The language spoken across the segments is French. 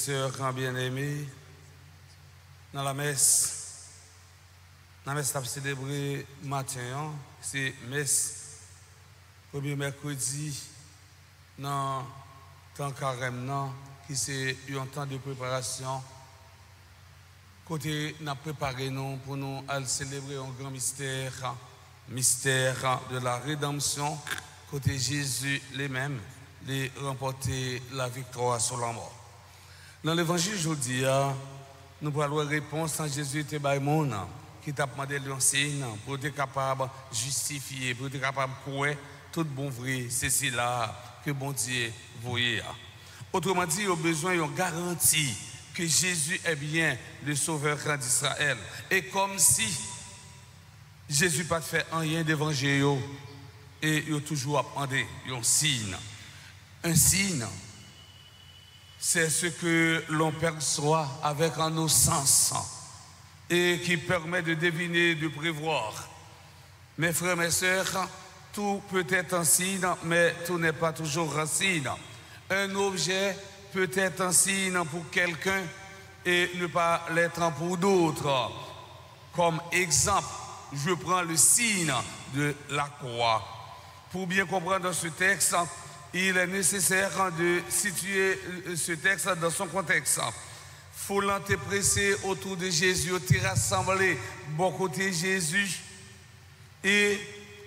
sœurs bien-aimés, dans la messe a célébré matin, c'est messe, premier mercredi, dans le temps carême, qui c'est un temps de préparation. Côté, nous avons préparé nous pour nous célébrer un grand mystère de la rédemption. Côté Jésus lui-même, les remporter la victoire sur la mort. Dans l'évangile aujourd'hui, nous pourrons avoir réponse à Jésus était baïmon qui t'a demandé un signe pour être capable de justifier, pour être capable de croire tout bon vrai, c'est cela que bon Dieu voyait. Autrement dit, il y a besoin d'une garantie que Jésus est bien le sauveur d'Israël. Et comme si Jésus n'a pas fait rien d'évangile, et il a toujours demandé un signe. Un signe, c'est ce que l'on perçoit avec nos sens et qui permet de deviner, de prévoir. Mes frères, mes sœurs, tout peut être un signe, mais tout n'est pas toujours un signe. Un objet peut être un signe pour quelqu'un et ne pas l'être pour d'autres. Comme exemple, je prends le signe de la croix. Pour bien comprendre ce texte, il est nécessaire de situer ce texte dans son contexte. Il faut l'antépresser autour de Jésus, il rassemblé bon côté Jésus et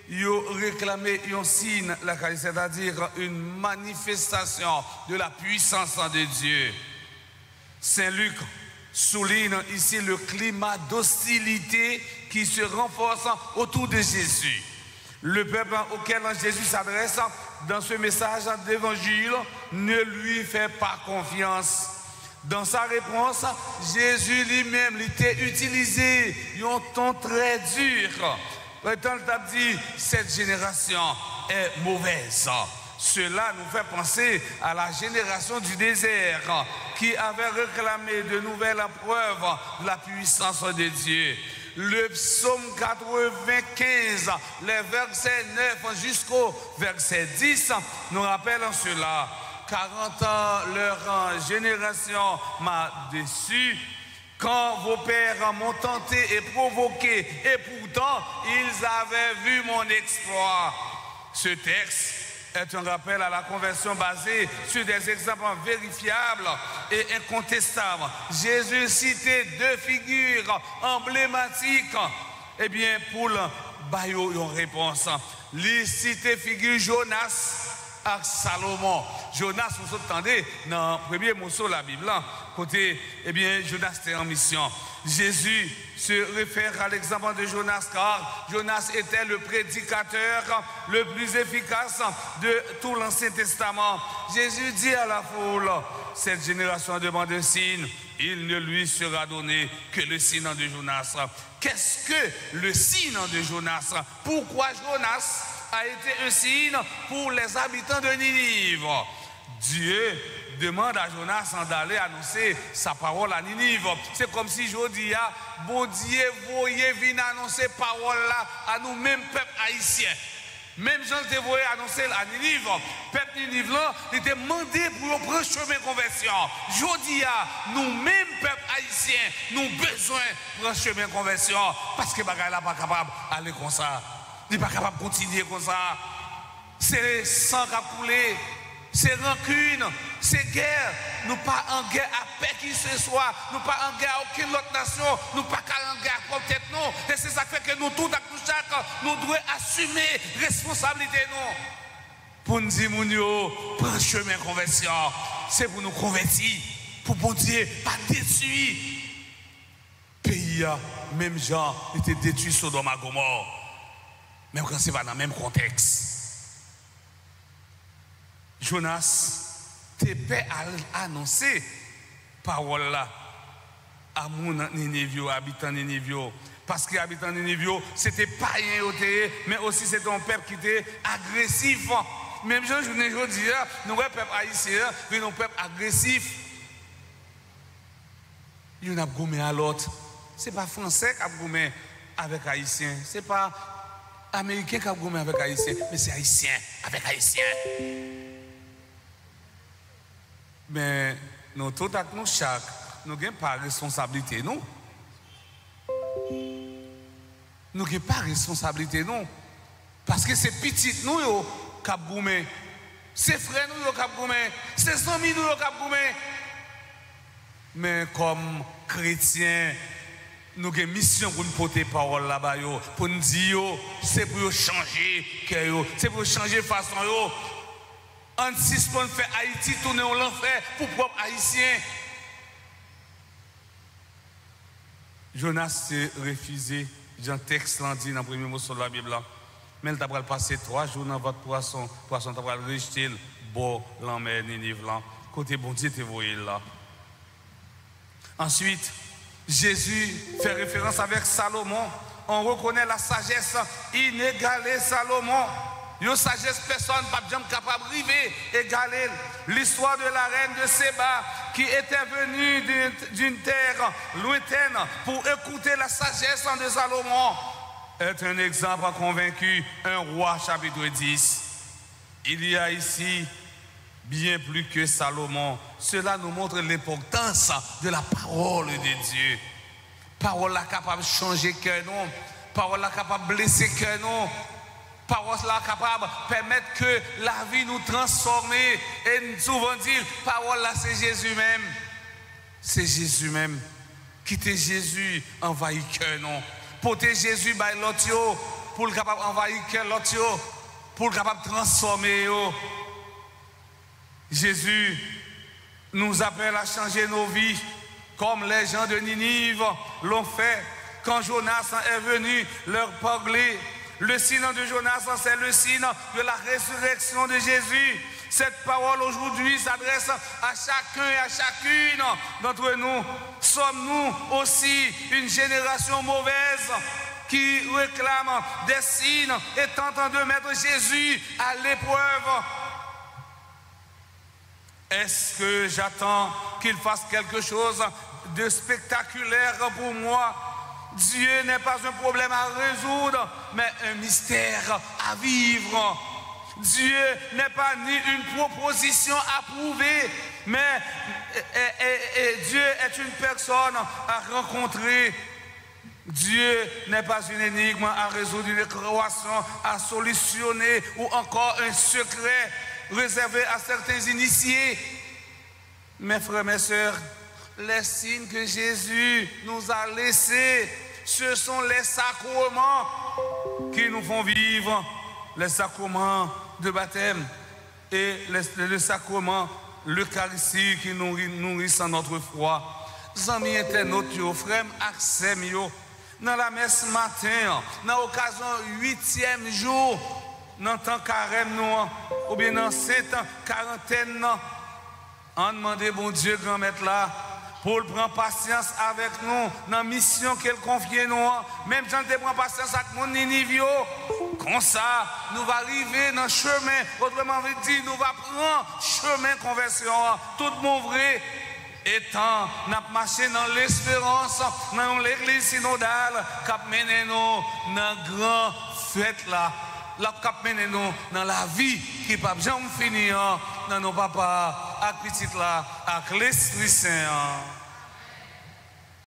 il réclamé un signe, c'est-à-dire une manifestation de la puissance de Dieu. Saint Luc souligne ici le climat d'hostilité qui se renforce autour de Jésus. Le peuple auquel Jésus s'adresse dans ce message d'évangile ne lui fait pas confiance. Dans sa réponse, Jésus lui-même était utilisé un ton très dur. Pourtant, il a dit, cette génération est mauvaise. Cela nous fait penser à la génération du désert qui avait réclamé de nouvelles preuves de la puissance de Dieu. Le psaume 95, les versets 9 jusqu'au verset 10, nous rappellent cela. 40 ans, leur génération m'a déçu. Quand vos pères m'ont tenté et provoqué, et pourtant, ils avaient vu mon exploit. Ce texte est un rappel à la conversion basée sur des exemples vérifiables et incontestables. Jésus citait deux figures emblématiques. Eh bien, pour le baillot, une réponse. Il citait figure Jonas et Salomon. Jonas, vous entendez, dans le premier morceau de la Bible, côté, eh bien, Jonas était en mission. Jésus se réfère à l'exemple de Jonas, car Jonas était le prédicateur le plus efficace de tout l'Ancien Testament. Jésus dit à la foule, cette génération demande un signe, il ne lui sera donné que le signe de Jonas. Qu'est-ce que le signe de Jonas? Pourquoi Jonas a été un signe pour les habitants de Ninive? Dieu demande à Jonas d'aller annoncer sa parole à Ninive. C'est comme si je dis, bon Dieu, voyez venir annoncer parole là à nous-mêmes, peuple haïtien. Même Jean te voyait annoncer à Ninive, peuple Ninive là, il était demandé pour prendre chemin conversion. Je dis, nous-mêmes, peuple haïtien, nous avons besoin de prendre chemin conversion parce que bagaille là pas capable d'aller comme ça. Il n'est pas capable de continuer comme ça. C'est sang qui a coulé. C'est rancune, c'est guerre. Nous pas en guerre à paix qui ce soit. Nous pas en guerre à aucune autre nation. Nous pas en guerre à peut-être nous. Et c'est ça qui fait que nous tous, chaque, nous devons assumer responsabilité nous. Pour nous dire, prends chemin conversion. C'est pour nous convertir. Pour bon Dieu, pas détruire. Pays, même gens, étaient détruits Sodome et Gomorrhe. Même quand c'est pas dans le même contexte. Jonas t'es prêt à annoncer parole là à mon Ninive, habitant Ninive. Parce que habitant Ninive, c'était païen, mais aussi c'était un peuple qui était agressif. Même je dis, nous sommes peuple haïtien, mais nous sommes peuple agressif. Il y en a gommé à l'autre. Ce n'est pas français qui a gommé avec haïtien. Ce n'est pas américain qui a gommé avec haïtien, mais c'est haïtien avec haïtien. Mais nous tous avec nous chaque, nous n'avons pas responsabilité, nous. Nous n'avons pas responsabilité, nous. Parce que c'est petit nous qui avons goumé. C'est frères nous qui avons goumé. C'est amis nous qui avons goumé. Mais comme chrétiens, nous avons une mission pour nous porter parole là-bas, pour nous dire, c'est pour changer, c'est pour changer façon. On suspend fait Haïti tourner en l'enfer pour les propres Haïtiens. Jonas s'est refusé, Jean texte l'a dit dans le premier mot sur la Bible. Mais il a passé 3 jours dans votre poisson. Poisson t'a rejeté le beau l'enmer Ninive là. Côté bon Dieu te voyé là. Ensuite, Jésus fait référence avec Salomon. On reconnaît la sagesse inégalée Salomon. Une sagesse, personne pas jamais capable d'arriver, égaler. L'histoire de la reine de Séba qui était venue d'une terre lointaine pour écouter la sagesse de Salomon est un exemple convaincu, un roi chapitre 10. Il y a ici bien plus que Salomon. Cela nous montre l'importance de la parole de Dieu. Parole là capable de changer cœur non. Parole là capable de blesser cœur non. Parole là capable de permettre que la vie nous transforme. Et souvent dire, parole là c'est Jésus même. C'est Jésus même. Quitter Jésus envahit cœur non. Porter Jésus by l'autre pour le capable envahir cœur l'autre pour le capable transformer yo. Jésus nous appelle à changer nos vies comme les gens de Ninive l'ont fait quand Jonas est venu leur parler. Le signe de Jonas, c'est le signe de la résurrection de Jésus. Cette parole aujourd'hui s'adresse à chacun et à chacune d'entre nous. Sommes-nous aussi une génération mauvaise qui réclame des signes et tentant de mettre Jésus à l'épreuve? Est-ce que j'attends qu'il fasse quelque chose de spectaculaire pour moi? Dieu n'est pas un problème à résoudre, mais un mystère à vivre. Dieu n'est pas ni une proposition à prouver, mais Dieu est une personne à rencontrer. Dieu n'est pas une énigme à résoudre, une équation à solutionner ou encore un secret réservé à certains initiés. Mes frères, mes sœurs, les signes que Jésus nous a laissés, ce sont les sacrements qui nous font vivre, les sacrements de baptême et le sacrement, l'Eucharistie qui nous nourrissent notre foi. Amis internautes, frères, accès dans la messe matin, dans l'occasion 8e jour, dans le temps carême, ou bien dans cette quarantaine, on demande bon Dieu, grand maître là, pour prendre patience avec nous dans la mission qu'elle confie nous. Même si on prend patience avec mon Ninive, comme ça, nous allons arriver dans le chemin. Autrement dit, nous allons prendre chemin conversion. Tout le monde vrai. Étant, nous avons marché dans l'espérance, dans l'église synodale, qui a mené nous dans la grande fête là. La cap mené nous dans la vie qui ne peut jamais finir dans nos papas, avec petit là, avec l'Esprit Saint.